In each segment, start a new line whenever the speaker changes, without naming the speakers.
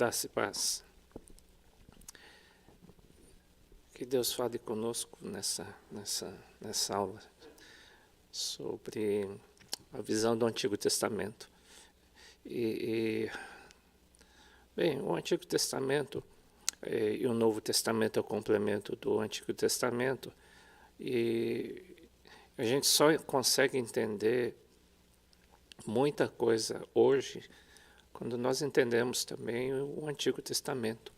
Graça e paz. Que Deus fale conosco nessa aula sobre a visão do Antigo Testamento. Bem, o Antigo Testamento e o Novo Testamento é o complemento do Antigo Testamento, e a gente só consegue entender muita coisa hoje quando nós entendemos também o Antigo Testamento.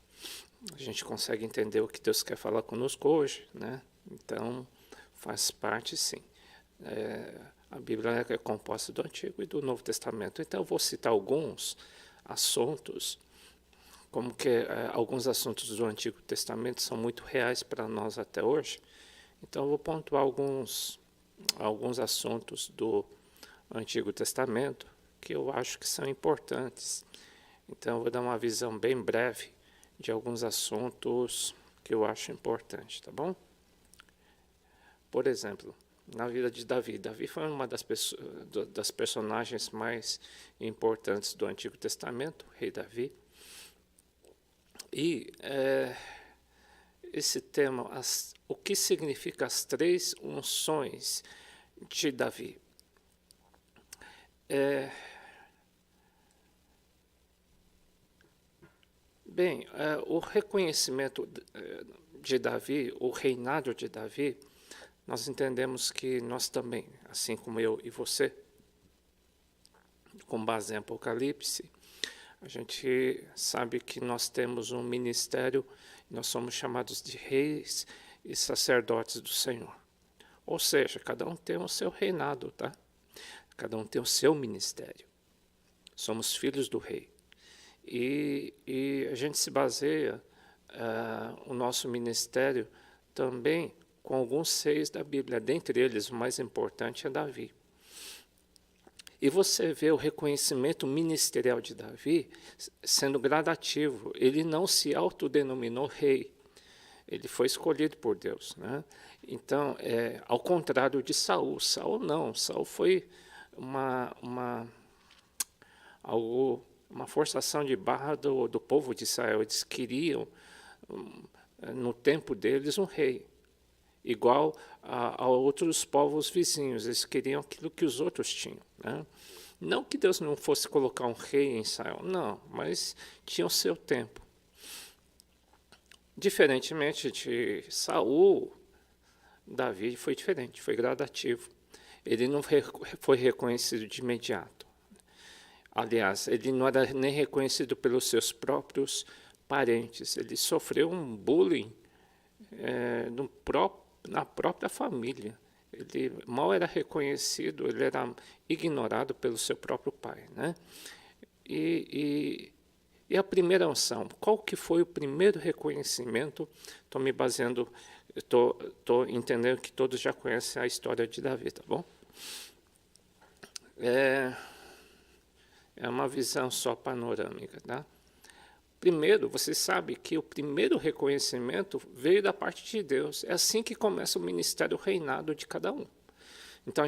a gente consegue entender o que Deus quer falar conosco hoje, né? Então, faz parte, sim. A Bíblia é composta do Antigo e do Novo Testamento. Então, eu vou citar alguns assuntos, como que alguns assuntos do Antigo Testamento são muito reais para nós até hoje. Então, eu vou pontuar alguns assuntos do Antigo Testamento que eu acho que são importantes. Então, eu vou dar uma visão bem breve de alguns assuntos que eu acho importantes, tá bom? Por exemplo, na vida de Davi. Davi foi uma das personagens mais importantes do Antigo Testamento, o rei Davi. E esse tema, o que significa as 3 unções de Davi? Bem, o reconhecimento de Davi, o reinado de Davi, nós entendemos que nós também, assim como eu e você, com base em Apocalipse, a gente sabe que nós temos um ministério, nós somos chamados de reis e sacerdotes do Senhor. Ou seja, cada um tem o seu reinado, tá? Cada um tem o seu ministério. Somos filhos do rei. E a gente se baseia o nosso ministério também com alguns reis da Bíblia. Dentre eles, o mais importante é Davi. E você vê o reconhecimento ministerial de Davi sendo gradativo. Ele não se autodenominou rei. Ele foi escolhido por Deus, né? Então, ao contrário de Saul. Saul não. Saul foi uma forçação de barra do povo de Israel. Eles queriam, no tempo deles, um rei, igual a outros povos vizinhos. Eles queriam aquilo que os outros tinham, né? Não que Deus não fosse colocar um rei em Israel, não, mas tinha o seu tempo. Diferentemente de Saul, Davi foi diferente, foi gradativo. Ele não foi reconhecido de imediato. Aliás, ele não era nem reconhecido pelos seus próprios parentes. Ele sofreu um bullying na própria família. Ele mal era reconhecido, ele era ignorado pelo seu próprio pai, né? E a primeira unção, qual que foi o primeiro reconhecimento? Estou me baseando, estou entendendo que todos já conhecem a história de Davi, tá bom? É uma visão só panorâmica, tá? Primeiro, você sabe que o primeiro reconhecimento veio da parte de Deus. É assim que começa o ministério, o reinado de cada um. Então,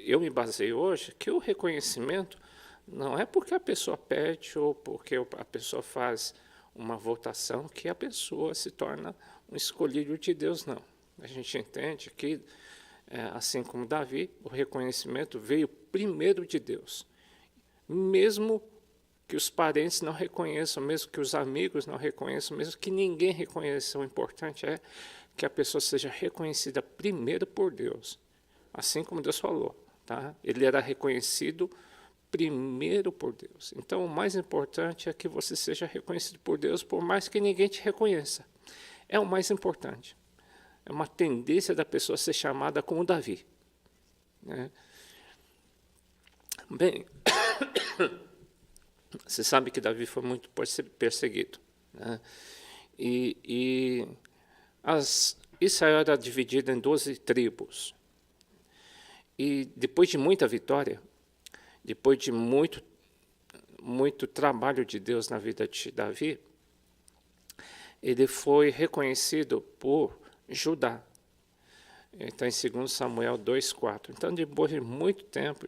eu me baseio hoje que o reconhecimento não é porque a pessoa pede ou porque a pessoa faz uma votação que a pessoa se torna um escolhido de Deus, não. A gente entende que, assim como Davi, o reconhecimento veio primeiro de Deus. Mesmo que os parentes não reconheçam, mesmo que os amigos não reconheçam, mesmo que ninguém reconheça, o importante é que a pessoa seja reconhecida primeiro por Deus, assim como Deus falou, tá? Ele era reconhecido primeiro por Deus. Então, o mais importante é que você seja reconhecido por Deus, por mais que ninguém te reconheça. É o mais importante. É uma tendência da pessoa ser chamada como Davi, né? Bem, você sabe que Davi foi muito perseguido, né? Israel era dividido em 12 tribos. E depois de muita vitória, depois de muito trabalho de Deus na vida de Davi, ele foi reconhecido por Judá. Está em 2 Samuel 2,4. Então, depois de muito tempo,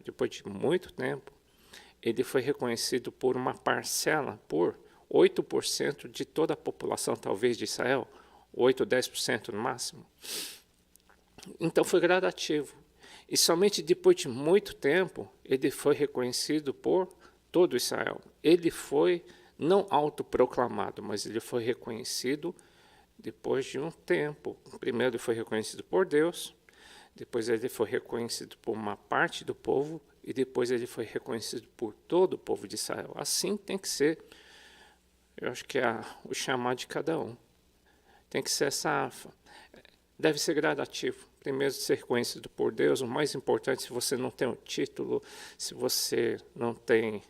ele foi reconhecido por uma parcela, por 8% de toda a população, talvez, de Israel, 8 ou 10% no máximo. Então, foi gradativo. E somente depois de muito tempo, ele foi reconhecido por todo Israel. Ele foi não autoproclamado, mas ele foi reconhecido depois de um tempo. Primeiro ele foi reconhecido por Deus, depois ele foi reconhecido por uma parte do povo, e depois ele foi reconhecido por todo o povo de Israel. Assim tem que ser, eu acho que é o chamado de cada um. tem que ser deve ser gradativo. Primeiro, ser conhecido por Deus. O mais importante, se você não tem um título, se você não tem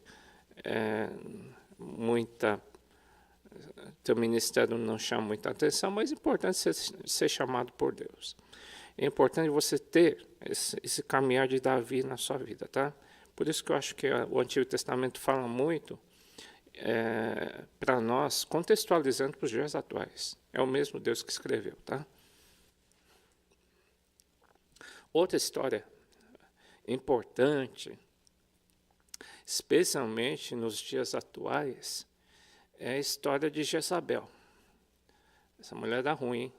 teu ministério não chama muita atenção, o mais importante é ser chamado por Deus. É importante você ter esse caminhar de Davi na sua vida, tá? Por isso que eu acho que o Antigo Testamento fala muito para nós, contextualizando para os dias atuais. É o mesmo Deus que escreveu, tá? Outra história importante, especialmente nos dias atuais, é a história de Jezabel. Essa mulher era ruim, hein?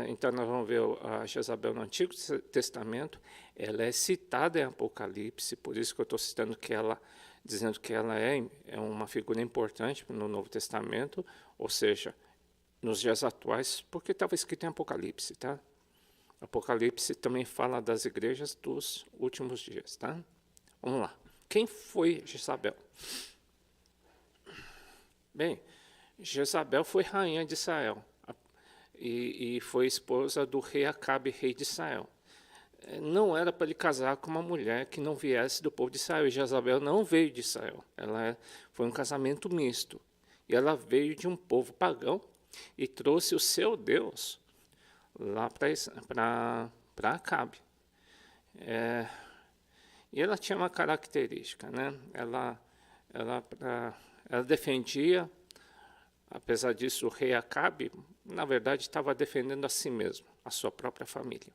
Então nós vamos ver a Jezabel no Antigo Testamento. Ela é citada em Apocalipse, por isso que eu estou citando dizendo que ela é uma figura importante no Novo Testamento, ou seja, nos dias atuais, porque estava escrito em Apocalipse, tá? Apocalipse também fala das igrejas dos últimos dias, tá? Vamos lá. Quem foi Jezabel? Bem, Jezabel foi rainha de Israel e foi esposa do rei Acabe, rei de Israel. Não era para ele casar com uma mulher que não viesse do povo de Israel. E Jezabel não veio de Israel. Foi um casamento misto. E ela veio de um povo pagão e trouxe o seu Deus lá para Acabe. E ela tinha uma característica, né? Ela defendia, apesar disso, o rei Acabe, na verdade, estava defendendo a si mesmo, a sua própria família.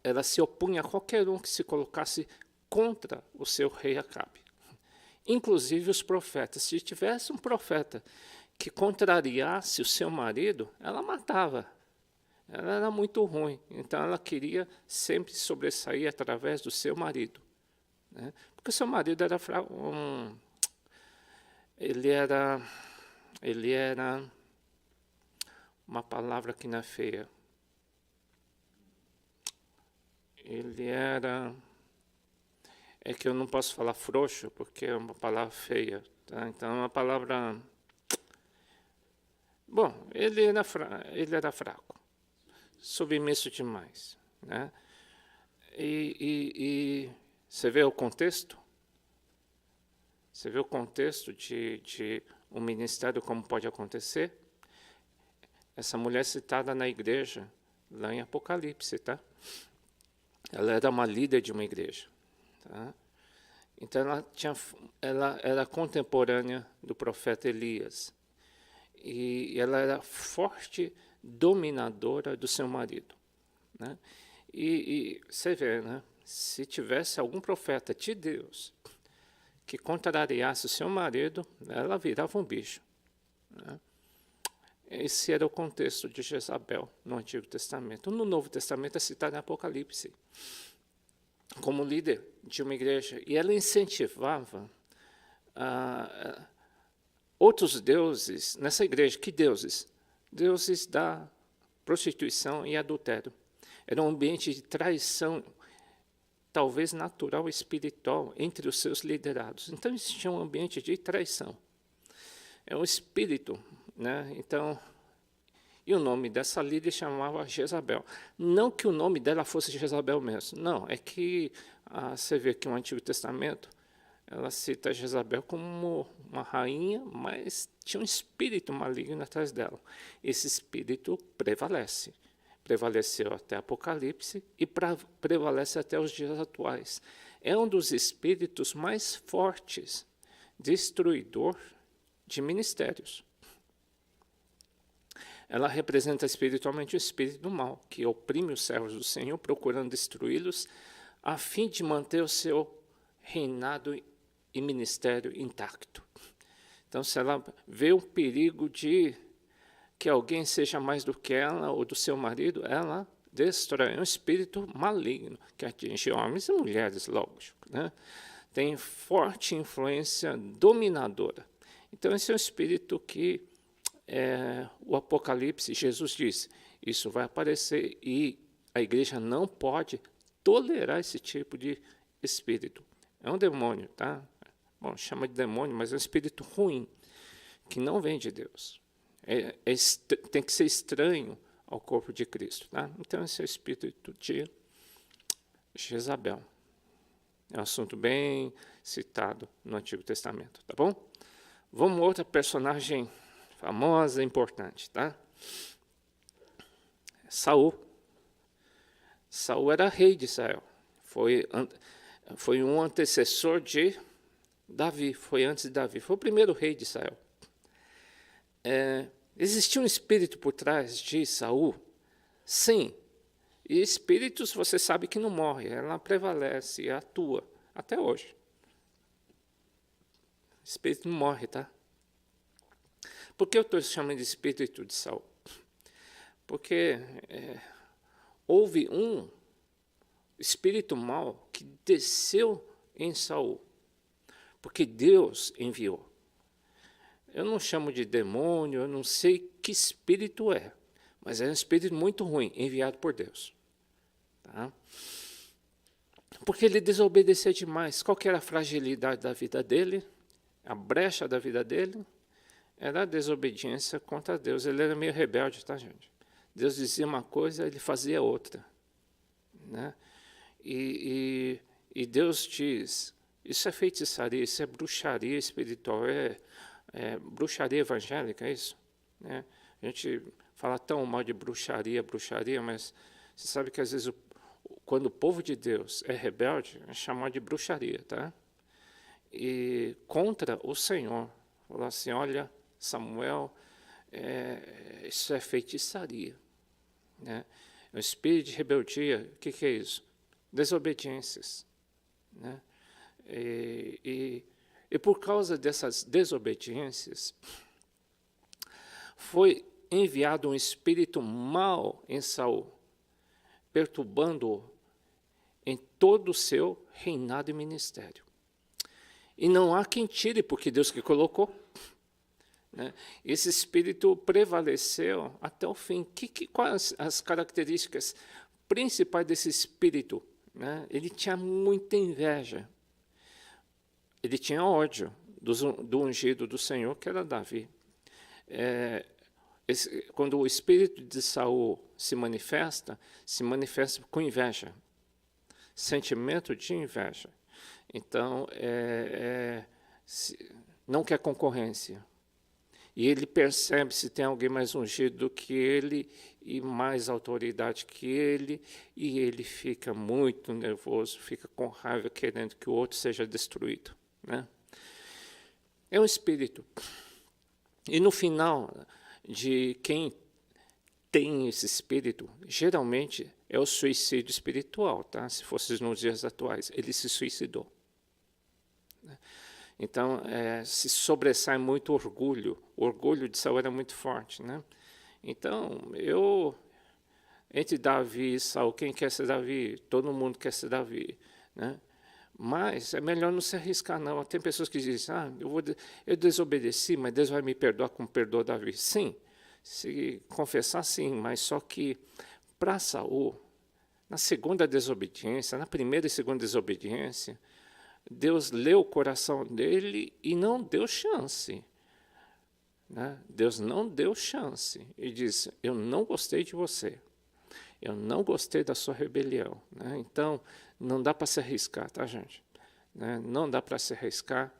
Ela se opunha a qualquer um que se colocasse contra o seu rei Acabe. Inclusive os profetas. Se tivesse um profeta que contrariasse o seu marido, ela matava. Ela era muito ruim. Então ela queria sempre sobressair através do seu marido, né? Porque o seu marido era ele era uma palavra que não é feia. Ele era... É que eu não posso falar frouxo, porque é uma palavra feia, tá? Então é uma palavra... Bom, ele era fraco, submisso demais, né? E você vê o contexto? Você vê o contexto de um ministério, como pode acontecer? Essa mulher citada na igreja, lá em Apocalipse, tá? Ela era uma líder de uma igreja, tá? Então ela era contemporânea do profeta Elias. E ela era forte dominadora do seu marido, né? E você vê, né? Se tivesse algum profeta de Deus que contrariasse o seu marido, ela virava um bicho, né? Esse era o contexto de Jezabel no Antigo Testamento. No Novo Testamento é citada em Apocalipse como líder de uma igreja. E ela incentivava outros deuses nessa igreja. Que deuses? Deuses da prostituição e adultério. Era um ambiente de traição, talvez natural e espiritual, entre os seus liderados. Então existia um ambiente de traição. É um espírito, né? Então, e o nome dessa líder chamava Jezabel. Não que o nome dela fosse Jezabel mesmo. Não, é que você vê que no Antigo Testamento ela cita Jezabel como uma rainha, mas tinha um espírito maligno atrás dela. Esse espírito prevaleceu até Apocalipse e prevalece até os dias atuais. É um dos espíritos mais fortes, destruidor de ministérios. Ela representa espiritualmente o espírito do mal, que oprime os servos do Senhor, procurando destruí-los, a fim de manter o seu reinado e ministério intacto. Então, se ela vê o perigo de que alguém seja mais do que ela ou do seu marido, ela destrói. É um espírito maligno que atinge homens e mulheres, lógico, né? Tem forte influência dominadora. Então, esse é um espírito que o Apocalipse, Jesus diz, isso vai aparecer e a igreja não pode tolerar esse tipo de espírito. É um demônio, tá? Bom, chama de demônio, mas é um espírito ruim, que não vem de Deus. tem que ser estranho ao corpo de Cristo. Tá? Então, esse é o espírito de Jezabel. É um assunto bem citado no Antigo Testamento, tá bom? Vamos a outra personagem famosa e importante, tá? Saul. Saul era rei de Israel. Foi um antecessor de Davi, foi antes de Davi. Foi o primeiro rei de Israel. Existia um espírito por trás de Saul? Sim. E espíritos, você sabe que não morre, ela prevalece e atua até hoje. O espírito não morre, tá? Por que eu estou chamando de espírito de Saul? Porque houve um espírito mau que desceu em Saul, porque Deus enviou. Eu não chamo de demônio, eu não sei que espírito é, mas é um espírito muito ruim, enviado por Deus. Tá? Porque ele desobedeceu demais. Qual que era a fragilidade da vida dele? A brecha da vida dele? Era a desobediência contra Deus. Ele era meio rebelde, tá, gente? Deus dizia uma coisa, ele fazia outra. Né? E Deus diz, isso é feitiçaria, isso é bruxaria espiritual, é bruxaria evangélica, é isso? Né? A gente fala tão mal de bruxaria, mas você sabe que às vezes quando o povo de Deus é rebelde, é chamado de bruxaria, tá? E contra o Senhor, falar assim, olha, Samuel, isso é feitiçaria, né? O espírito de rebeldia, o que é isso? Desobediências, né? E por causa dessas desobediências, foi enviado um espírito mau em Saul, perturbando-o em todo o seu reinado e ministério. E não há quem tire, porque Deus que colocou. Né? Esse espírito prevaleceu até o fim. Quais as características principais desse espírito? Né? Ele tinha muita inveja. Ele tinha ódio do ungido do Senhor, que era Davi. Quando o espírito de Saul se manifesta com inveja, sentimento de inveja. Então, não quer concorrência. E ele percebe se tem alguém mais ungido do que ele e mais autoridade que ele, e ele fica muito nervoso, fica com raiva, querendo que o outro seja destruído. Né? É um espírito. E no final, de quem tem esse espírito, geralmente é o suicídio espiritual, tá? Se fosse nos dias atuais, ele se suicidou. Então, se sobressai muito orgulho. O orgulho de Saul era muito forte, né? Então, entre Davi e Saul, quem quer ser Davi? Todo mundo quer ser Davi, né? Mas é melhor não se arriscar, não. Tem pessoas que dizem, eu desobedeci, mas Deus vai me perdoar como perdoou Davi. Sim, se confessar, sim, mas só que para Saul, na segunda desobediência, na primeira e segunda desobediência, Deus leu o coração dele e não deu chance. Né? Deus não deu chance. E disse, eu não gostei de você. Eu não gostei da sua rebelião. Né? Então, não dá para se arriscar, tá, gente? Né? Não dá para se arriscar.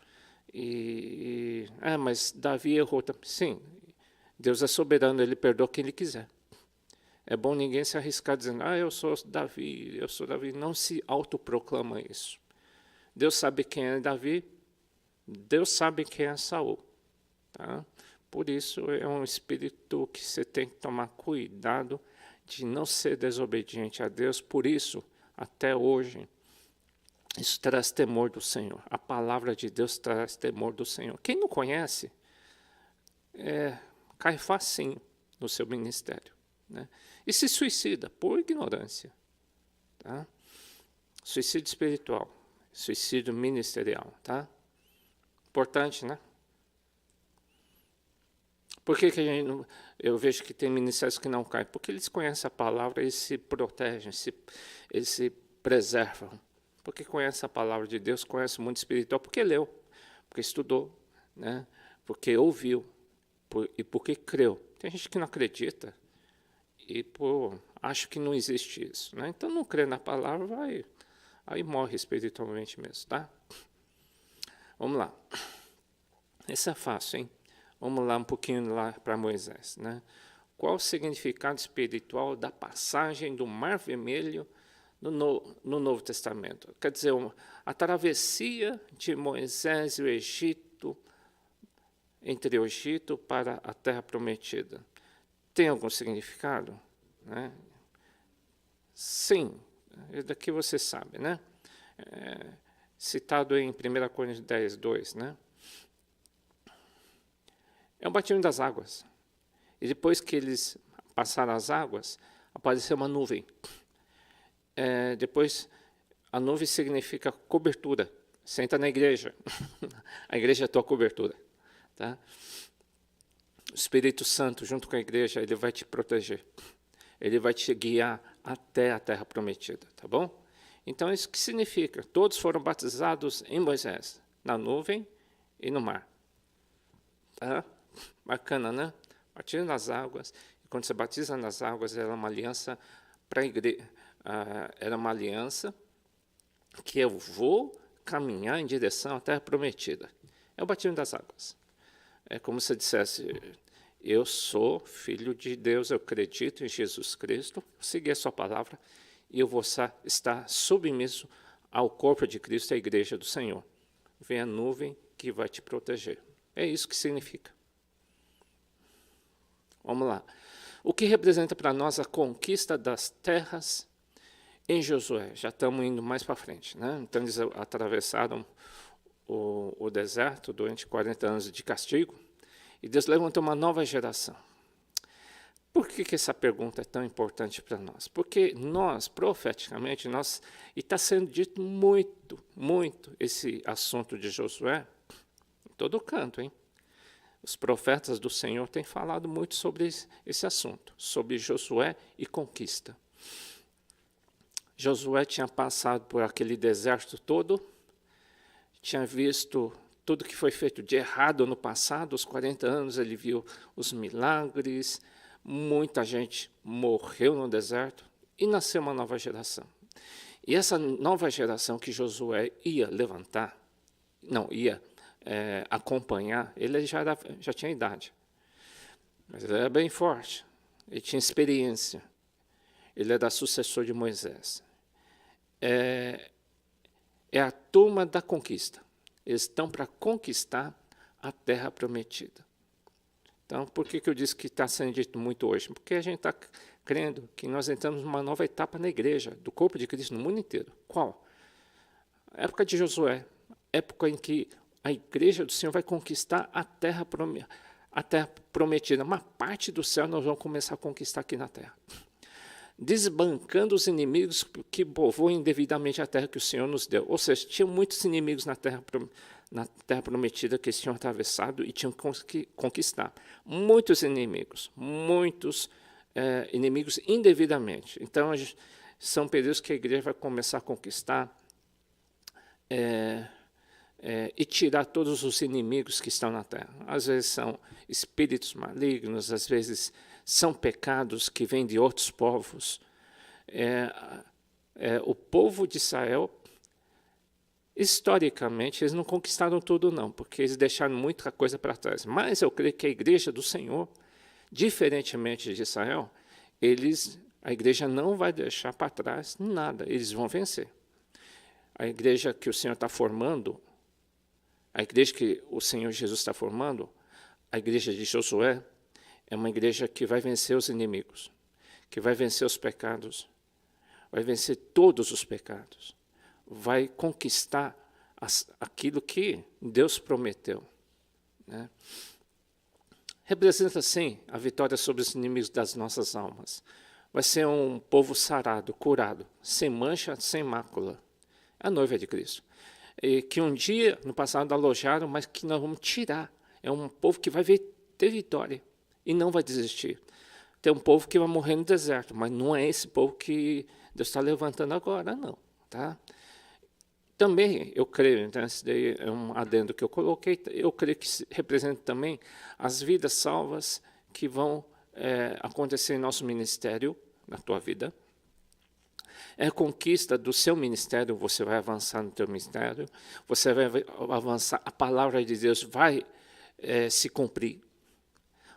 Mas Davi errou também. Sim, Deus é soberano, ele perdoa quem ele quiser. É bom ninguém se arriscar dizendo, eu sou Davi, eu sou Davi. Não se autoproclama isso. Deus sabe quem é Davi, Deus sabe quem é Saul. Tá? Por isso é um espírito que você tem que tomar cuidado de não ser desobediente a Deus. Por isso, até hoje, isso traz temor do Senhor. A palavra de Deus traz temor do Senhor. Quem não conhece, cai facinho no seu ministério. Né? E se suicida por ignorância. Tá? Suicídio espiritual. Suicídio ministerial, tá? Importante, né? Por que eu vejo que tem ministérios que não caem? Porque eles conhecem a palavra, eles se protegem, eles se preservam. Porque conhece a palavra de Deus, conhece o mundo espiritual, porque leu, porque estudou, né? Porque ouviu. e porque creu. Tem gente que não acredita e acha que não existe isso, né? Então não crê na palavra, aí morre espiritualmente mesmo, tá? Vamos lá. Esse é fácil, hein? Vamos lá um pouquinho lá para Moisés, né? Qual o significado espiritual da passagem do Mar Vermelho no Novo Testamento? Quer dizer, a travessia de Moisés e o Egito, entre o Egito para a Terra Prometida. Tem algum significado? Né? Sim, daqui você sabe, né? Citado em 1 Coríntios 10, 2, né? É o batismo das águas. E depois que eles passaram as águas, apareceu uma nuvem. Depois, a nuvem significa cobertura. Você entra na igreja. A igreja é a tua cobertura. Tá? O Espírito Santo, junto com a igreja, ele vai te proteger. Ele vai te guiar até a terra prometida. Tá bom? Então, isso que significa? Todos foram batizados em Moisés, na nuvem e no mar. Tá? Bacana, né? Batismo nas águas. E quando você batiza nas águas, era uma aliança para a igreja. Era uma aliança que eu vou caminhar em direção à terra prometida. É o batismo das águas. É como se dissesse, eu sou filho de Deus, eu acredito em Jesus Cristo, segui a sua palavra e eu vou estar submisso ao corpo de Cristo, à igreja do Senhor. Vem a nuvem que vai te proteger. É isso que significa. Vamos lá. O que representa para nós a conquista das terras em Josué? Já estamos indo mais para frente, né? Então eles atravessaram o deserto durante 40 anos de castigo e Deus levantou uma nova geração. Por que essa pergunta é tão importante para nós? Porque nós, profeticamente, e está sendo dito muito, muito esse assunto de Josué, em todo canto, hein? Os profetas do Senhor têm falado muito sobre esse assunto, sobre Josué e conquista. Josué tinha passado por aquele deserto todo, tinha visto tudo que foi feito de errado no passado, os 40 anos ele viu os milagres, muita gente morreu no deserto e nasceu uma nova geração. E essa nova geração que Josué ia levantar, ia acompanhar, ele já tinha idade, mas ele era bem forte, ele tinha experiência, ele era sucessor de Moisés. É a turma da conquista. Eles estão para conquistar a terra prometida. Então, por que eu disse que está sendo dito muito hoje? Porque a gente está crendo que nós entramos numa nova etapa na igreja, do corpo de Cristo no mundo inteiro. Qual? A época de Josué, época em que a igreja do Senhor vai conquistar a terra prometida. Uma parte do céu nós vamos começar a conquistar aqui na terra. Desbancando os inimigos que povoam indevidamente a terra que o Senhor nos deu. Ou seja, tinham muitos inimigos na terra prometida que eles tinham atravessado e tinham que conquistar. Muitos inimigos indevidamente. Então, são períodos que a igreja vai começar a conquistar e tirar todos os inimigos que estão na terra. Às vezes são espíritos malignos, às vezes são pecados que vêm de outros povos. O povo de Israel, historicamente, eles não conquistaram tudo não, porque eles deixaram muita coisa para trás. Mas eu creio que a igreja do Senhor, diferentemente de Israel, a igreja não vai deixar para trás nada, eles vão vencer. A igreja que o Senhor está formando, a igreja que o Senhor Jesus está formando, a igreja de Josué, é uma igreja que vai vencer os inimigos, que vai vencer os pecados, vai vencer todos os pecados, vai conquistar aquilo que Deus prometeu. Né? Representa, sim, a vitória sobre os inimigos das nossas almas. Vai ser um povo sarado, curado, sem mancha, sem mácula. A noiva de Cristo. E que um dia, no passado, alojaram, mas que nós vamos tirar. É um povo que vai ter vitória e não vai desistir. Tem um povo que vai morrer no deserto, mas não é esse povo que Deus está levantando agora, não. Tá? Também, eu creio, então, esse daí é um adendo que eu coloquei, eu creio que representa também as vidas salvas que vão acontecer em nosso ministério, na tua vida. É a conquista do seu ministério, você vai avançar no teu ministério, você vai avançar, a palavra de Deus vai se cumprir,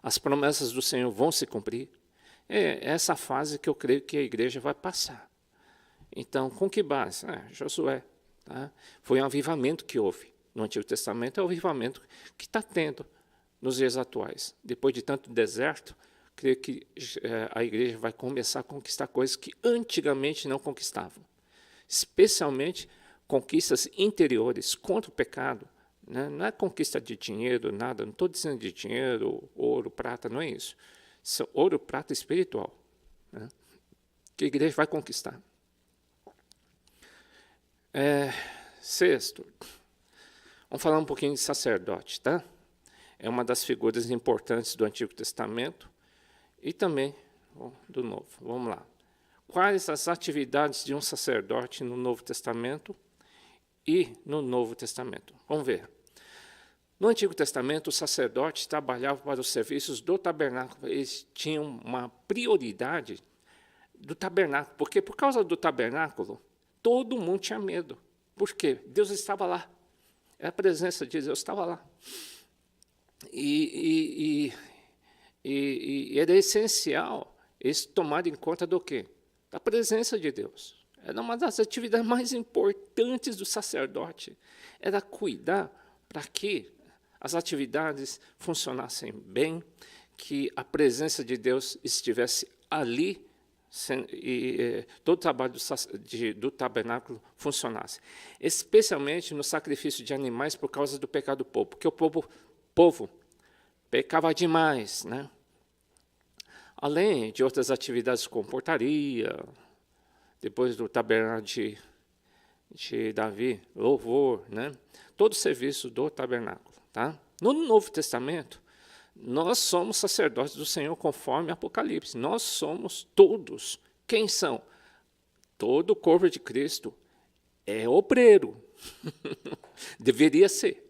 as promessas do Senhor vão se cumprir. É essa fase que eu creio que a igreja vai passar. Então, com que base? Josué. Tá? Foi um avivamento que houve no Antigo Testamento, é o avivamento que está tendo nos dias atuais. Depois de tanto deserto, creio que a igreja vai começar a conquistar coisas que antigamente não conquistavam. Especialmente conquistas interiores contra o pecado. Né? Não é conquista de dinheiro, nada. Não estou dizendo de dinheiro, ouro, prata, não é isso. Isso é ouro, prata espiritual. Né? Que a igreja vai conquistar. Sexto, vamos falar um pouquinho de sacerdote, tá? É uma das figuras importantes do Antigo Testamento e também do Novo. Vamos lá. Quais as atividades de um sacerdote no Novo Testamento e no Novo Testamento? Vamos ver. No Antigo Testamento, os sacerdotes trabalhavam para os serviços do tabernáculo. Eles tinham uma prioridade do tabernáculo, porque por causa do tabernáculo, todo mundo tinha medo. Por quê? Deus estava lá. A presença de Deus estava lá. E era essencial eles tomarem conta do quê? Da presença de Deus. Era uma das atividades mais importantes do sacerdote. Era cuidar para que as atividades funcionassem bem, que a presença de Deus estivesse ali, e todo o trabalho do tabernáculo funcionasse. Especialmente no sacrifício de animais por causa do pecado do povo, porque o povo pecava demais, né? Além de outras atividades como portaria, depois do tabernáculo de Davi, louvor, né? Todo o serviço do tabernáculo. Tá? No Novo Testamento, nós somos sacerdotes do Senhor conforme Apocalipse. Nós somos todos. Quem são? Todo o corpo de Cristo é obreiro. Deveria ser.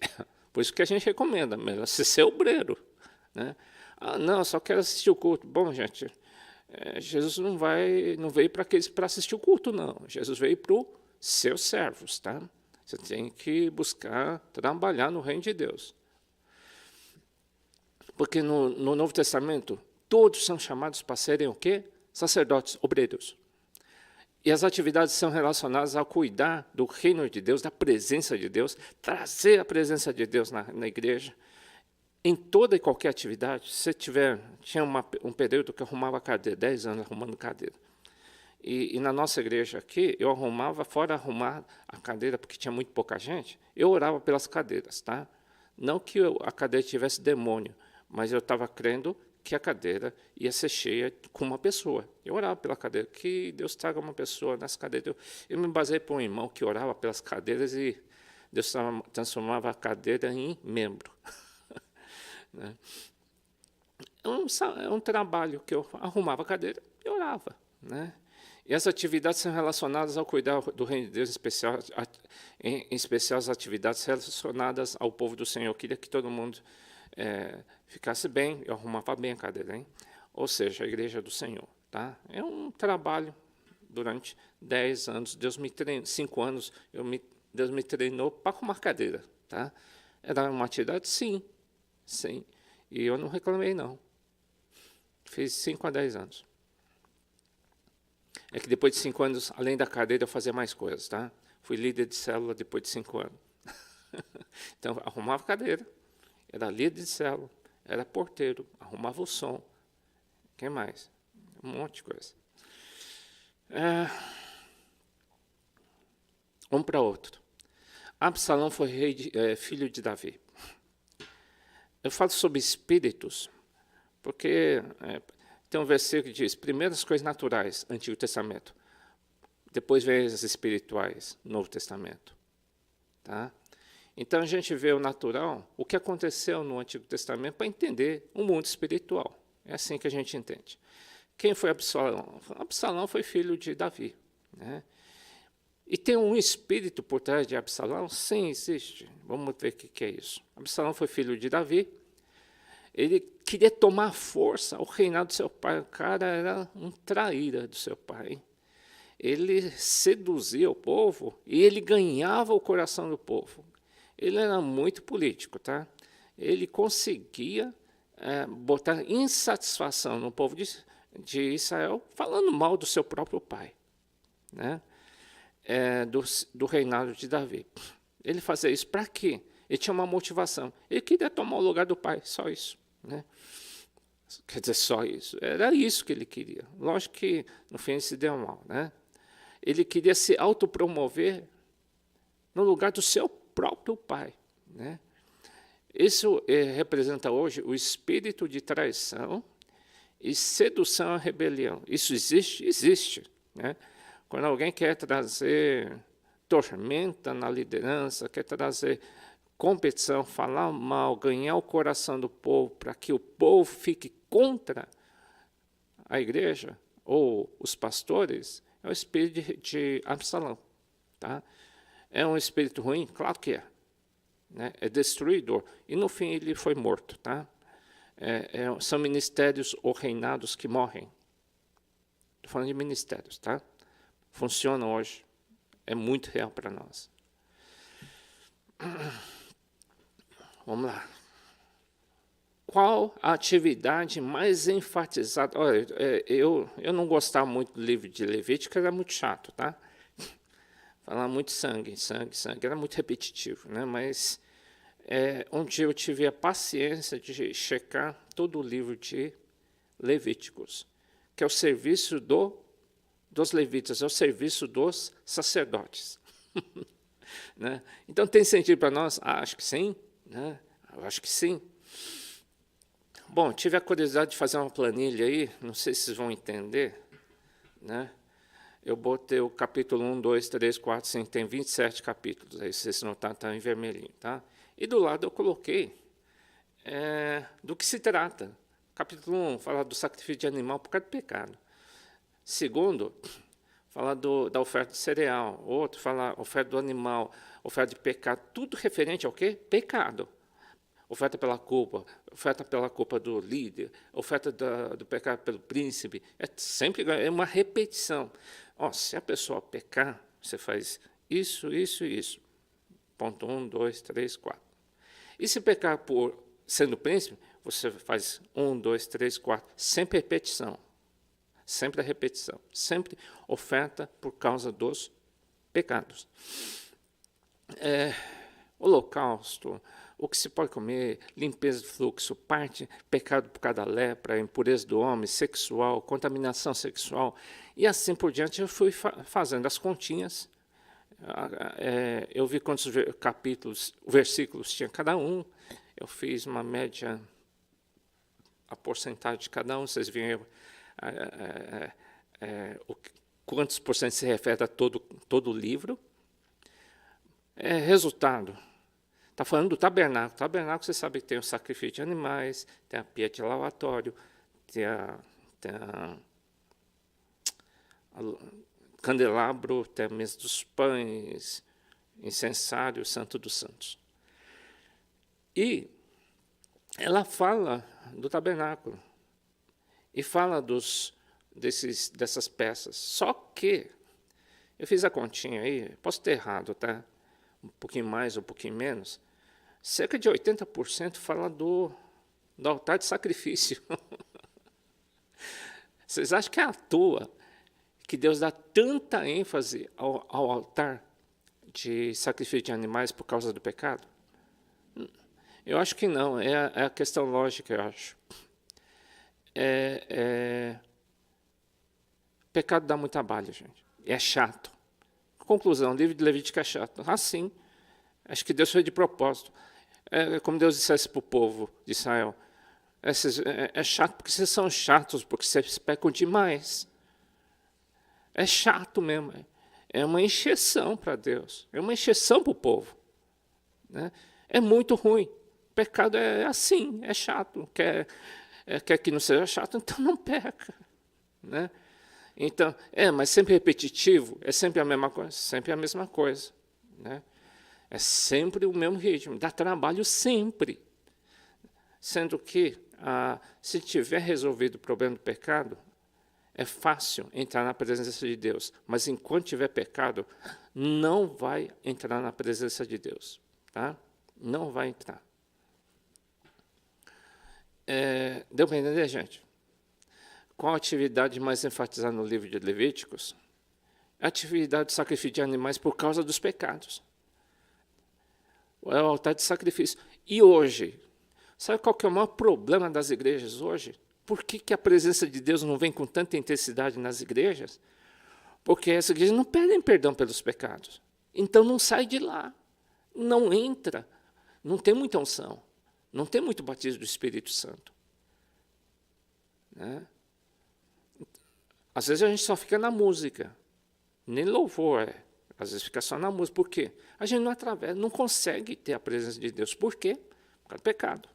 Por isso que a gente recomenda, melhor ser obreiro. Né? Não, só quero assistir o culto. Bom, gente, Jesus não veio para assistir o culto, não. Jesus veio para os seus servos. Tá? Você tem que buscar trabalhar no reino de Deus. Porque no Novo Testamento, todos são chamados para serem o quê? Sacerdotes, obreiros. E as atividades são relacionadas ao cuidar do reino de Deus, da presença de Deus, trazer a presença de Deus na igreja. Em toda e qualquer atividade, se tinha um período que eu arrumava cadeira, 10 anos arrumando cadeira. E na nossa igreja aqui, eu arrumava, fora arrumar a cadeira, porque tinha muito pouca gente, eu orava pelas cadeiras. Tá? Não que a cadeira tivesse demônio, mas eu estava crendo que a cadeira ia ser cheia com uma pessoa. Eu orava pela cadeira, que Deus traga uma pessoa nessa cadeira. Eu me baseei por um irmão que orava pelas cadeiras e Deus transformava a cadeira em membro. Né? É um trabalho que eu arrumava a cadeira e orava. Né? E as atividades são relacionadas ao cuidar do reino de Deus, em especial as atividades relacionadas ao povo do Senhor. Eu queria que todo mundo ficasse bem, eu arrumava bem a cadeira, hein? Ou seja, a igreja do Senhor. Tá? É um trabalho durante 10 anos, 5 anos, Deus me treinou para arrumar cadeira. Tá? Era uma atividade? Sim. E eu não reclamei, não. Fiz 5 a 10 anos. É que depois de 5 anos, além da cadeira, eu fazia mais coisas. Tá? Fui líder de célula depois de 5 anos. Então, arrumava cadeira. Era líder de célula, era porteiro, arrumava o som. Quem mais? Um monte de coisa. Vamos para outro. Absalão foi filho de Davi. Eu falo sobre espíritos, porque tem um versículo que diz, primeiras coisas naturais, Antigo Testamento. Depois vem as espirituais, Novo Testamento. Tá? Então, a gente vê o natural, o que aconteceu no Antigo Testamento, para entender o mundo espiritual. É assim que a gente entende. Quem foi Absalão? Absalão foi filho de Davi. Né? E tem um espírito por trás de Absalão? Sim, existe. Vamos ver o que é isso. Absalão foi filho de Davi. Ele queria tomar força o reinado do seu pai. O cara era um traíra do seu pai. Ele seduzia o povo e ele ganhava o coração do povo. Ele era muito político, tá? Ele conseguia botar insatisfação no povo de Israel, falando mal do seu próprio pai, né? Do reinado de Davi. Ele fazia isso para quê? Ele tinha uma motivação. Ele queria tomar o lugar do pai, só isso, né? Quer dizer, só isso. Era isso que ele queria. Lógico que, no fim, ele se deu mal, né? Ele queria se autopromover no lugar do seu próprio pai, né? Isso representa hoje o espírito de traição e sedução à rebelião. Isso existe? Existe, né? Quando alguém quer trazer tormenta na liderança, quer trazer competição, falar mal, ganhar o coração do povo para que o povo fique contra a igreja ou os pastores, é o espírito de Absalão, tá? É um espírito ruim? Claro que é, né? É destruidor. E no fim ele foi morto, tá? São ministérios ou reinados que morrem. Estou falando de ministérios, tá? Funcionam hoje. É muito real para nós. Vamos lá. Qual a atividade mais enfatizada? Olha, eu não gostava muito do livro de Levítico, era muito chato, tá? Falar muito sangue, era muito repetitivo, né? Mas um dia eu tive a paciência de checar todo o livro de Levíticos, que é o serviço dos levitas, é o serviço dos sacerdotes. Né? Então, tem sentido para nós? Acho que sim, né? Eu acho que sim. Bom, tive a curiosidade de fazer uma planilha aí, não sei se vocês vão entender, né? Eu botei o capítulo 1, 2, 3, 4, 5, tem 27 capítulos, aí se vocês notarem, está em vermelhinho, tá? E do lado eu coloquei do que se trata. Capítulo 1 fala do sacrifício de animal por causa do pecado. Segundo, fala da oferta de cereal. Outro fala oferta do animal, oferta de pecado. Tudo referente ao quê? Pecado. Oferta pela culpa do líder, oferta do pecado pelo príncipe. Sempre uma repetição. Se a pessoa pecar, você faz isso, isso e isso. Ponto 1, 2, 3, 4. E se pecar sendo príncipe, você faz 1, 2, 3, 4. Sempre repetição. Sempre a repetição. Sempre oferta por causa dos pecados. Holocausto, o que se pode comer, limpeza do fluxo, pecado por causa da lepra, impureza do homem, sexual, contaminação sexual, e assim por diante. Eu fui fazendo as continhas. Eu vi quantos versículos tinha cada um. Eu fiz uma média, a porcentagem de cada um. Vocês viram quantos por cento se refere a todo o livro. Resultado. Está falando do tabernáculo. O tabernáculo, você sabe que tem o sacrifício de animais, tem a pia de lavatório, tem a candelabro, tem a mesa dos pães, incensário, santo dos santos. E ela fala do tabernáculo e fala dessas peças. Do que eu fiz a continha aí, posso ter errado, tá? Um pouquinho mais, um pouquinho menos. Cerca de 80% fala do altar de sacrifício. Vocês acham que é à toa que Deus dá tanta ênfase ao altar de sacrifício de animais por causa do pecado? Eu acho que não, é a questão lógica, eu acho. Pecado dá muito trabalho, gente. É chato. Conclusão, o livro de Levítico é chato. Sim, acho que Deus foi de propósito. Como Deus dissesse para o povo de Israel, é chato porque vocês são chatos, porque vocês pecam demais. É chato mesmo. É uma encheção para Deus. É uma encheção para o povo. Né? É muito ruim. O pecado é assim, é chato. Quer que não seja chato, então não peca. Né? Então, mas sempre repetitivo, é sempre a mesma coisa, sempre a mesma coisa, né? É sempre o mesmo ritmo, dá trabalho sempre. Sendo que, se tiver resolvido o problema do pecado, é fácil entrar na presença de Deus. Mas enquanto tiver pecado, não vai entrar na presença de Deus. Tá? Não vai entrar. Deu para entender, gente? Qual a atividade mais enfatizada no livro de Levíticos? A atividade de sacrifício de animais por causa dos pecados. É o altar de sacrifício. E hoje, sabe qual que é o maior problema das igrejas hoje? Por que a presença de Deus não vem com tanta intensidade nas igrejas? Porque as igrejas não pedem perdão pelos pecados. Então não sai de lá. Não entra. Não tem muita unção. Não tem muito batismo do Espírito Santo. Né? Às vezes a gente só fica na música. Nem louvor é. Às vezes fica só na música. Por quê? A gente não atravessa, não consegue ter a presença de Deus. Por quê? Por causa do pecado.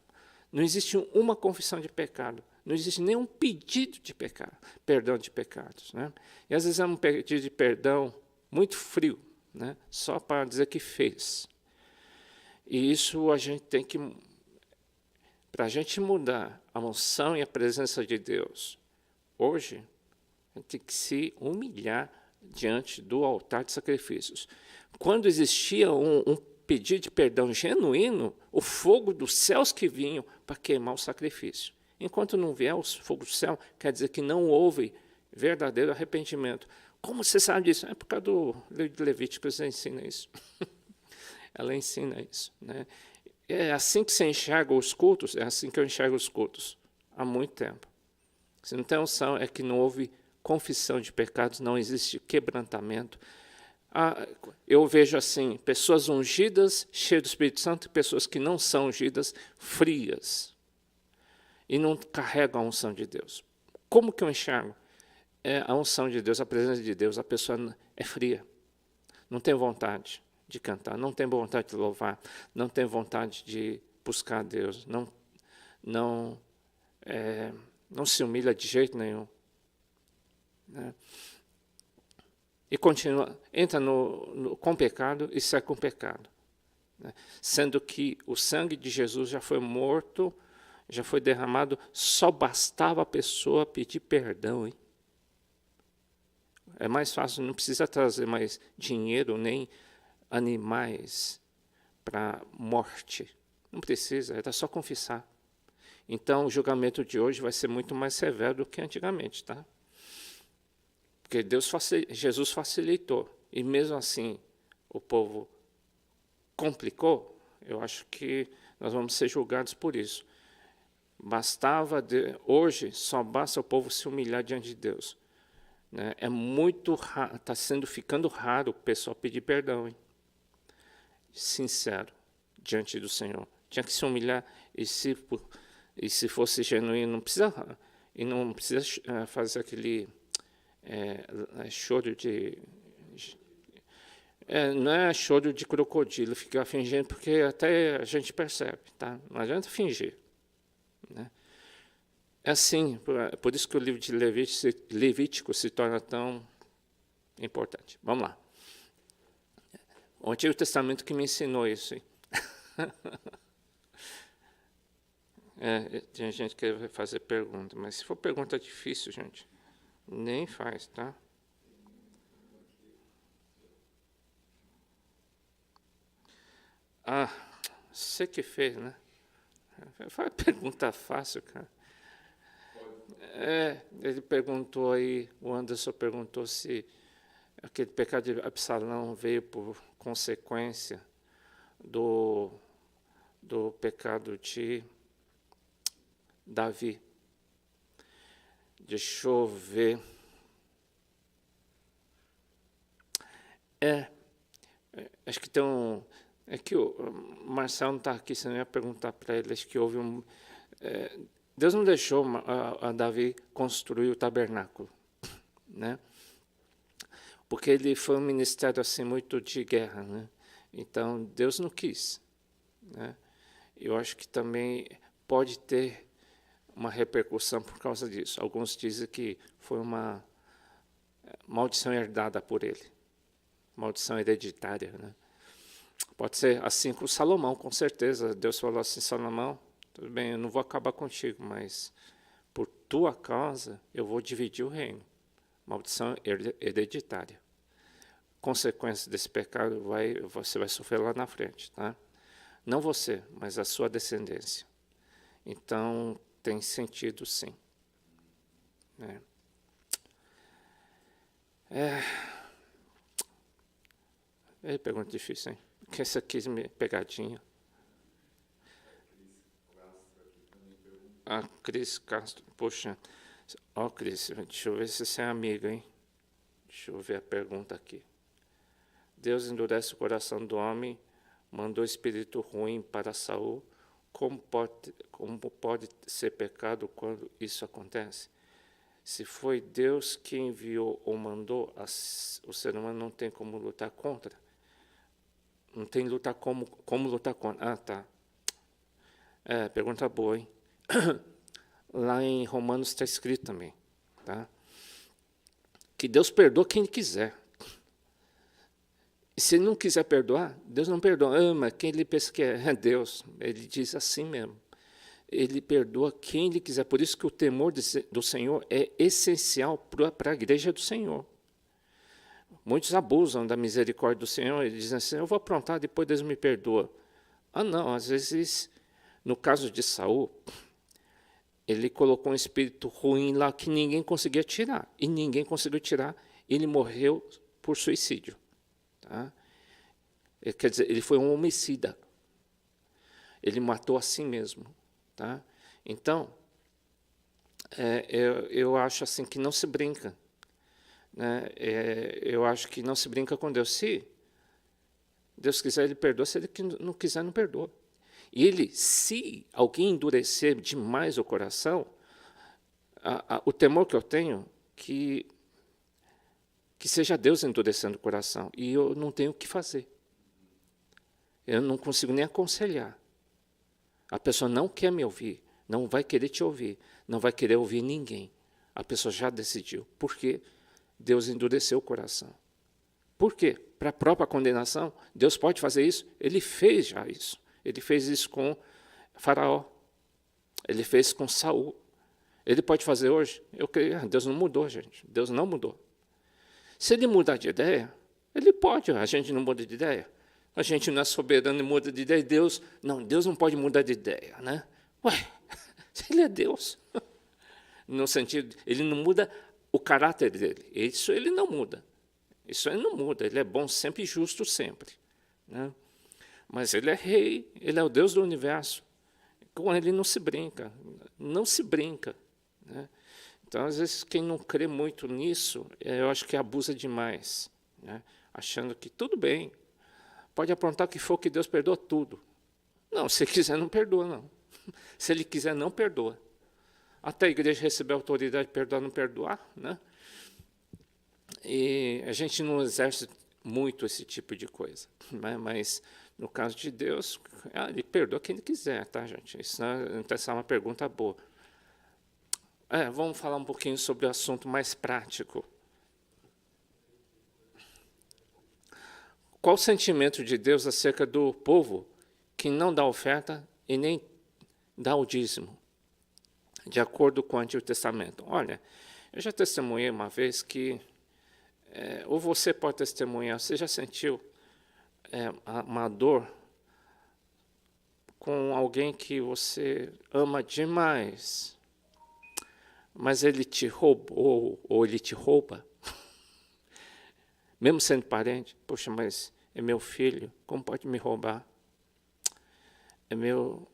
Não existe uma confissão de pecado. Não existe nenhum pedido de pecado, perdão de pecados. Né? E às vezes é um pedido de perdão muito frio, né? Só para dizer que fez. E isso a gente tem que... Para a gente mudar a unção e a presença de Deus, hoje, a gente tem que se humilhar diante do altar de sacrifícios. Quando existia um pedido de perdão genuíno, o fogo dos céus que vinham para queimar o sacrifício. Enquanto não vier o fogo do céu, quer dizer que não houve verdadeiro arrependimento. Como você sabe disso? É por causa do livro de Levíticos, ela ensina isso. Ela ensina isso. Né? É assim que você enxerga os cultos, é assim que eu enxergo os cultos, há muito tempo. Se não tem unção, é que não houve confissão de pecados, não existe quebrantamento. Eu vejo assim, pessoas ungidas, cheias do Espírito Santo, e pessoas que não são ungidas, frias. E não carregam a unção de Deus. Como que eu enxergo? A unção de Deus, a presença de Deus, a pessoa é fria. Não tem vontade de cantar, não tem vontade de louvar, não tem vontade de buscar a Deus, não se humilha de jeito nenhum. Né? E continua, entra com pecado e sai com pecado. Né? Sendo que o sangue de Jesus já foi morto, já foi derramado, só bastava a pessoa pedir perdão. Hein? É mais fácil, não precisa trazer mais dinheiro, nem animais para morte. Não precisa, era só confessar. Então, o julgamento de hoje vai ser muito mais severo do que antigamente, tá? Porque Jesus facilitou. E mesmo assim, o povo complicou. Eu acho que nós vamos ser julgados por isso. Hoje, só basta o povo se humilhar diante de Deus. Né? É muito raro, está ficando raro o pessoal pedir perdão. Hein? Sincero, diante do Senhor. Tinha que se humilhar e se fosse genuíno, não precisa fazer aquele choro de... não é choro de crocodilo, ficar fingindo, porque até a gente percebe, tá? Não adianta fingir. Né? É assim, por isso que o livro de Levítico se torna tão importante. Vamos lá. O Antigo Testamento que me ensinou isso. Tem gente que vai fazer pergunta, mas se for pergunta difícil, gente, nem faz, tá? Você que fez, né? Faz pergunta fácil, cara. Ele perguntou aí, o Anderson perguntou se aquele pecado de Absalão veio por consequência do pecado de Davi. Deixa eu ver. Acho que tem um... É que o Marcelo não está aqui, senão eu ia perguntar para ele. Acho que houve Deus não deixou a Davi construir o tabernáculo, né? Porque ele foi um ministério assim muito de guerra, né? Então Deus não quis, né? Eu acho que também pode ter uma repercussão por causa disso. Alguns dizem que foi uma maldição herdada por ele, maldição hereditária, né? Pode ser assim com Salomão, com certeza. Deus falou assim: Salomão, tudo bem, eu não vou acabar contigo, mas por tua causa eu vou dividir o reino. Maldição hereditária. Consequência desse pecado você vai sofrer lá na frente, tá? Não você, mas a sua descendência. Então tem sentido, sim, né? Pergunta difícil, hein? Que essa aqui é pegadinha. A Cris Castro, poxa. Ó, Cris, deixa eu ver se você é amiga, hein? Deixa eu ver a pergunta aqui. Deus endurece o coração do homem, mandou espírito ruim para Saul. Como pode ser pecado quando isso acontece? Se foi Deus que enviou ou mandou, o ser humano não tem como lutar contra. Não tem lutar como lutar contra. Ah, tá. Pergunta boa, hein? Lá em Romanos está escrito também, tá? Que Deus perdoa quem Ele quiser. E se Ele não quiser perdoar, Deus não perdoa. Mas quem Ele pensa que é Deus. Ele diz assim mesmo. Ele perdoa quem Ele quiser. Por isso que o temor do Senhor é essencial para a igreja do Senhor. Muitos abusam da misericórdia do Senhor e dizem assim: eu vou aprontar, depois Deus me perdoa. Ah, não, às vezes, no caso de Saul, ele colocou um espírito ruim lá que ninguém conseguia tirar. E ninguém conseguiu tirar. Ele morreu por suicídio. Tá? Quer dizer, ele foi um homicida. Ele matou a si mesmo. Tá? Então, eu acho assim que não se brinca. Né? Eu acho que não se brinca com Deus. Se Deus quiser, Ele perdoa. Se Ele não quiser, não perdoa. E se alguém endurecer demais o coração, o temor que eu tenho que seja Deus endurecendo o coração. E eu não tenho o que fazer. Eu não consigo nem aconselhar. A pessoa não quer me ouvir, não vai querer te ouvir, não vai querer ouvir ninguém. A pessoa já decidiu. Por quê? Deus endureceu o coração. Por quê? Para a própria condenação, Deus pode fazer isso? Ele fez já isso. Ele fez isso com Faraó. Ele fez com Saul. Ele pode fazer hoje? Eu creio. Deus não mudou, gente. Deus não mudou. Se ele mudar de ideia, ele pode. A gente não muda de ideia. A gente não é soberano e muda de ideia. Deus não pode mudar de ideia, né? Ué, ele é Deus. No sentido, ele não muda o caráter dele. Isso ele não muda. Isso ele não muda. Ele é bom sempre e justo sempre, né? Mas ele é rei, ele é o Deus do universo. Com ele não se brinca. Não se brinca, né? Então, às vezes, quem não crê muito nisso, eu acho que abusa demais, né? Achando que tudo bem, pode aprontar o que for, que Deus perdoa tudo. Não, se ele quiser, não perdoa, não. Se ele quiser, não perdoa. Até a igreja receber a autoridade de perdoar, não perdoar, né? E a gente não exerce muito esse tipo de coisa, né? Mas, no caso de Deus, Ele perdoa quem Ele quiser, tá, gente? Essa é uma pergunta boa. Vamos falar um pouquinho sobre o assunto mais prático. Qual o sentimento de Deus acerca do povo que não dá oferta e nem dá o dízimo, de acordo com o Antigo Testamento? Olha, eu já testemunhei uma vez que, ou você pode testemunhar, você já sentiu uma dor com alguém que você ama demais, mas ele te roubou, ou ele te rouba, mesmo sendo parente? Poxa, mas é meu filho, como pode me roubar? Eu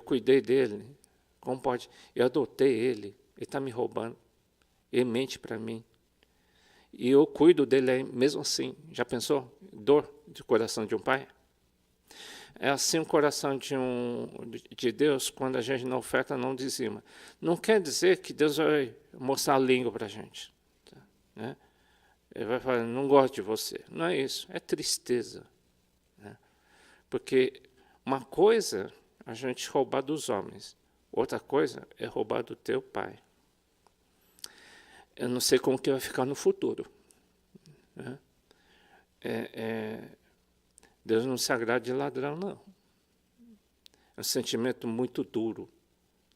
cuidei dele, como pode? Eu adotei ele está me roubando, ele mente para mim. E eu cuido dele mesmo assim. Já pensou? Dor de coração de um pai? É assim o coração de Deus quando a gente na oferta não dizima. Não quer dizer que Deus vai mostrar a língua para a gente, né? Ele vai falar, não gosto de você. Não é isso, é tristeza, né? Porque uma coisa é a gente roubar dos homens, outra coisa é roubar do teu pai. eu não sei como que vai ficar no futuro, né? Deus não se agrada de ladrão, não. É um sentimento muito duro,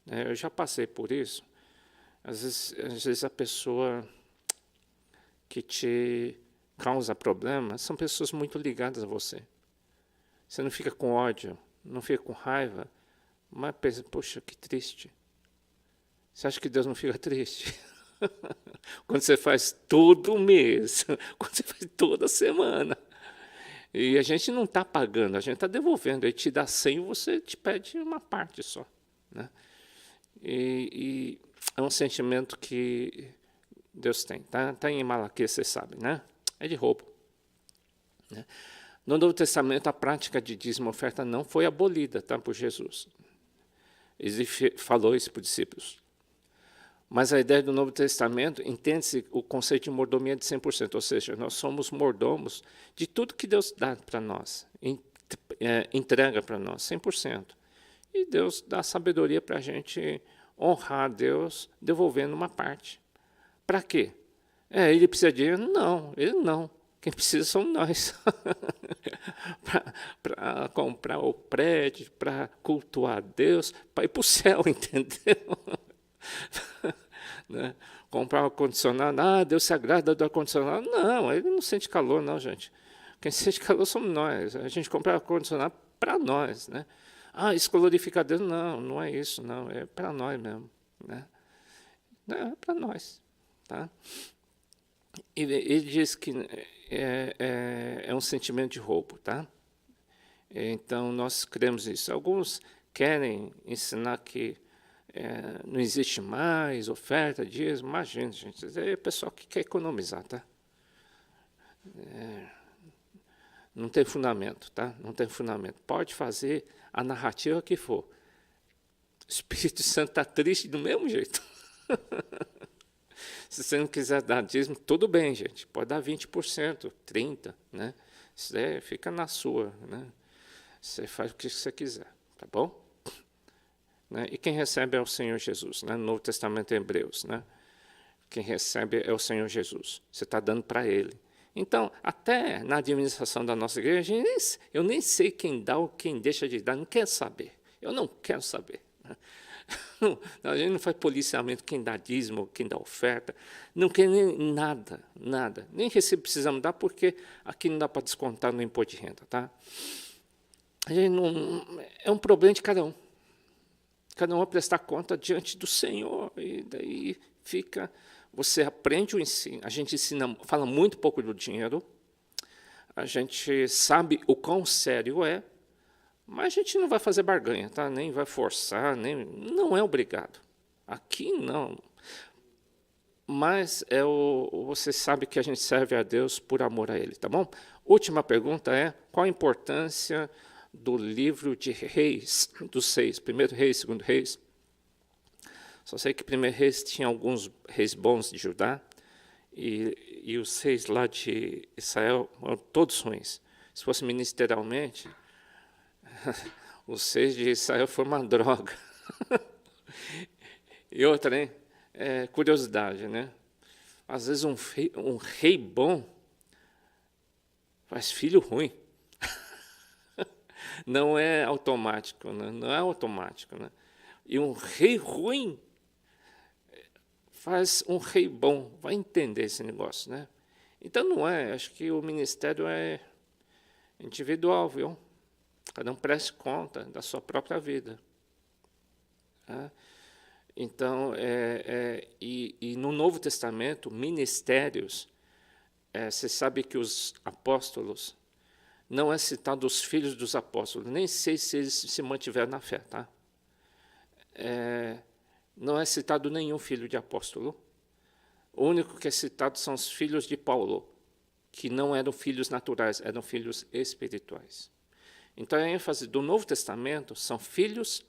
né? Eu já passei por isso. Às vezes a pessoa que te causa problema são pessoas muito ligadas a você. Você não fica com ódio, não fica com raiva, mas pensa, poxa, que triste. Você acha que Deus não fica triste? Quando você faz todo mês, quando você faz toda semana. E a gente não está pagando, a gente está devolvendo. Ele te dá 100 e você te pede uma parte só, né? E é um sentimento que Deus tem. Tá em Malaquias, você sabe, né? É de roubo, né? No Novo Testamento, a prática de dízimo e oferta não foi abolida, tá, por Jesus. Ele falou isso para os discípulos. Mas a ideia do Novo Testamento, entende-se o conceito de mordomia de 100%, ou seja, nós somos mordomos de tudo que Deus dá para nós, entrega para nós, 100%. E Deus dá sabedoria para a gente honrar a Deus, devolvendo uma parte. Para quê? Ele precisa de dinheiro? Não, ele não. Quem precisa são nós. Para comprar o prédio, para cultuar a Deus, para ir para o céu, entendeu? Né? Comprar um ar-condicionado, Deus se agrada do ar-condicionado. Não, ele não sente calor, não, gente. Quem sente calor somos nós. A gente compra ar-condicionado para nós, né? Isso glorifica Deus. Não, não é isso, não. É para nós mesmo, né? É para nós, tá? Ele diz que é um sentimento de roubo, tá? Então, nós cremos nisso. Alguns querem ensinar que não existe mais oferta, dízimo. Imagina, gente, é o pessoal que quer economizar, tá? Não tem fundamento, tá? Não tem fundamento. Pode fazer a narrativa que for. O Espírito Santo está triste do mesmo jeito. Se você não quiser dar dízimo, tudo bem, gente. Pode dar 20%, 30%, né? Isso fica na sua, né? Você faz o que você quiser, tá bom? Né? E quem recebe é o Senhor Jesus, né? No Novo Testamento em Hebreus, né? Quem recebe é o Senhor Jesus. Você está dando para Ele. Então, até na administração da nossa igreja, eu nem sei quem dá ou quem deixa de dar, não quero saber. Eu não quero saber. A gente não faz policiamento quem dá dízimo, quem dá oferta, não quer nem nada, nada. Nem recibo precisamos dar, porque aqui não dá para descontar no imposto de renda, tá? A gente não, é um problema de cada um. Cada um vai prestar conta diante do Senhor, e daí fica, você aprende o ensino, a gente ensina, fala muito pouco do dinheiro, a gente sabe o quão sério é, mas a gente não vai fazer barganha, tá? Nem vai forçar, não é obrigado. Aqui não. Mas você sabe que a gente serve a Deus por amor a Ele, tá bom? Última pergunta é, qual a importância do livro de Reis, dos 6, primeiro Reis, segundo Reis? Só sei que primeiro Reis tinha alguns reis bons de Judá, e os 6 lá de Israel eram todos ruins. Se fosse ministerialmente, os 6 de Israel foram uma droga. E outra, hein? Curiosidade, né? Às vezes um rei bom faz filho ruim. Não é automático, né? Não é automático, né? E um rei ruim faz um rei bom. Vai entender esse negócio, né? Então não é, acho que o ministério é individual, viu? Cada um preste conta da sua própria vida. Tá? Então, e no Novo Testamento, ministérios, você sabe que os apóstolos, não é citado os filhos dos apóstolos, nem sei se eles se mantiveram na fé, tá? Não é citado nenhum filho de apóstolo. O único que é citado são os filhos de Paulo, que não eram filhos naturais, eram filhos espirituais. Então, a ênfase do Novo Testamento são filhos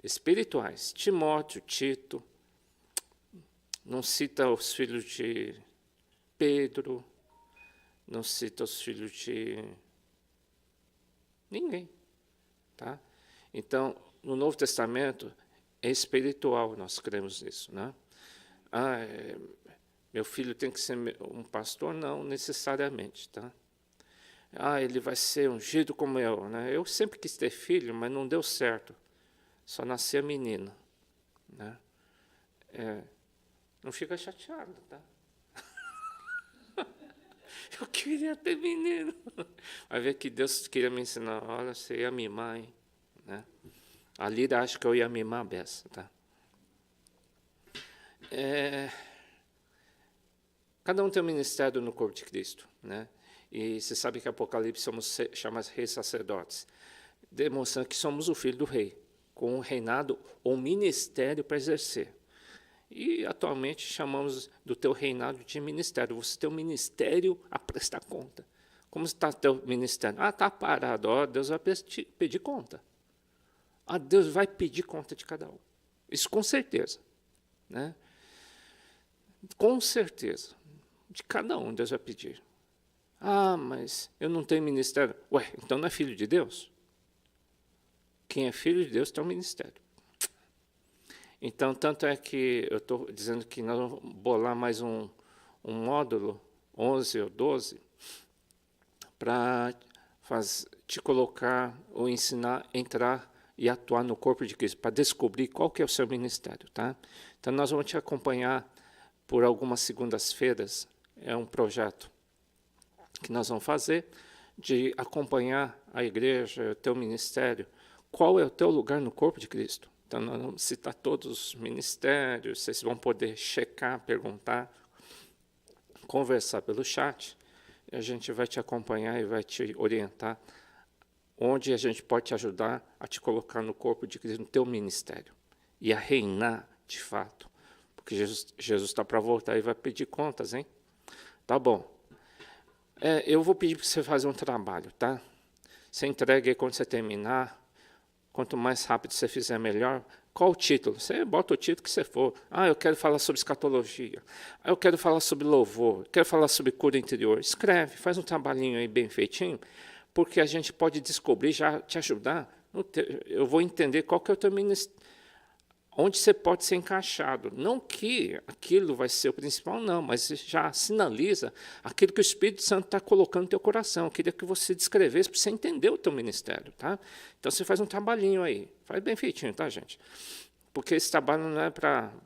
espirituais. Timóteo, Tito, não cita os filhos de Pedro, não cita os filhos de ninguém, tá? Então, no Novo Testamento é espiritual, nós cremos nisso, né? Meu filho tem que ser um pastor? Não, necessariamente, tá? Ele vai ser ungido como eu, né? Eu sempre quis ter filho, mas não deu certo. Só nascia menina, né? Não fica chateado, tá? Eu queria ter menino. Vai ver que Deus queria me ensinar. Olha, você ia mimar, hein? Né? A Lida acha que eu ia mimar a beça, tá? Cada um tem um ministério no corpo de Cristo, né? E você sabe que em Apocalipse somos chamados reis sacerdotes, demonstrando que somos o filho do rei, com um reinado ou ministério para exercer. E atualmente chamamos do teu reinado de ministério. Você tem um ministério a prestar conta. Como está o teu ministério? Está parado. Deus vai pedir conta. Deus vai pedir conta de cada um. Isso com certeza, né? Com certeza. De cada um Deus vai pedir. Mas eu não tenho ministério. Então não é filho de Deus? Quem é filho de Deus tem um ministério. Então, tanto é que eu estou dizendo que nós vamos bolar mais um módulo, 11 ou 12, para te colocar ou ensinar a entrar e atuar no corpo de Cristo, para descobrir qual que é o seu ministério. Tá? Então, nós vamos te acompanhar por algumas segundas-feiras. É um projeto que nós vamos fazer de acompanhar a igreja, o teu ministério. Qual é o teu lugar no corpo de Cristo? Então, nós vamos citar todos os ministérios, vocês vão poder checar, perguntar, conversar pelo chat, e a gente vai te acompanhar e vai te orientar onde a gente pode te ajudar a te colocar no corpo de Cristo, no teu ministério, e a reinar de fato, porque Jesus está para voltar e vai pedir contas, hein? Tá bom. Eu vou pedir para você fazer um trabalho, tá? Você entrega aí quando você terminar. Quanto mais rápido você fizer, melhor. Qual o título? Você bota o título que você for. Eu quero falar sobre escatologia. Eu quero falar sobre louvor. Quero falar sobre cura interior. Escreve, faz um trabalhinho aí bem feitinho, porque a gente pode descobrir, já te ajudar. Eu vou entender qual que é o teu ministério, onde você pode ser encaixado. Não que aquilo vai ser o principal, não, mas já sinaliza aquilo que o Espírito Santo está colocando no teu coração. Eu queria que você descrevesse para você entender o teu ministério. Tá? Então, você faz um trabalhinho aí. Faz bem feitinho, tá, gente? Porque esse trabalho não é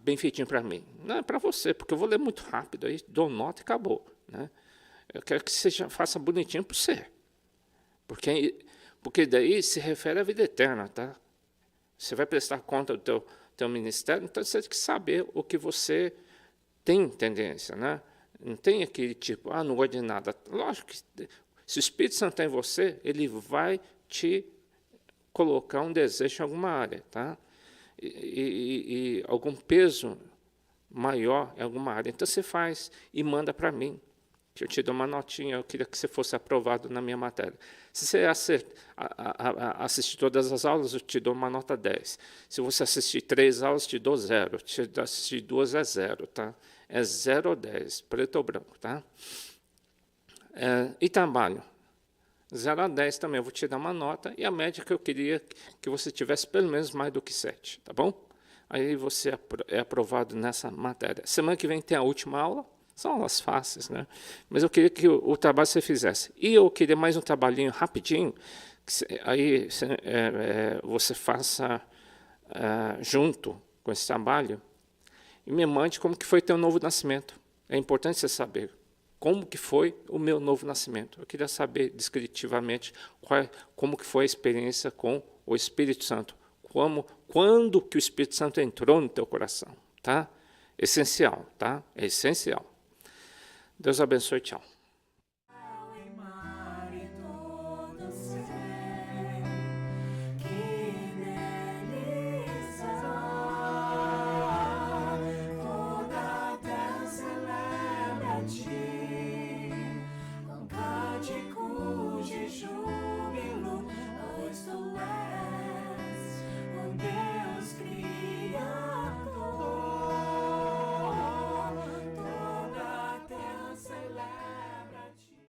bem feitinho para mim. Não é para você, porque eu vou ler muito rápido, aí dou nota e acabou. Né? Eu quero que você já faça bonitinho para você. Porque daí se refere à vida eterna. Tá? Você vai prestar conta do teu ministério, então você tem que saber o que você tem tendência, né? Não tem aquele tipo, não gosto de nada. Lógico que se o Espírito Santo está em você, ele vai te colocar um desejo em alguma área, tá? E algum peso maior em alguma área. Então você faz e manda para mim, que eu te dou uma notinha, eu queria que você fosse aprovado na minha matéria. Se você assistir todas as aulas, eu te dou uma nota 10. Se você assistir 3 aulas, te dou 0. Se assistir 2, é 0. Tá? É 0 ou 10, preto ou branco. Tá? E trabalho. 0 a 10 também, eu vou te dar uma nota. E a média que eu queria que você tivesse pelo menos mais do que 7. Tá bom? Aí você é aprovado nessa matéria. Semana que vem tem a última aula. São aulas fáceis, né? Mas eu queria que o trabalho você fizesse. E eu queria mais um trabalhinho rapidinho, aí você faça junto com esse trabalho e me mande como que foi teu novo nascimento. É importante você saber como que foi o meu novo nascimento. Eu queria saber descritivamente como que foi a experiência com o Espírito Santo. Quando que o Espírito Santo entrou no teu coração, tá? Essencial, tá? É essencial. Deus abençoe, tchau.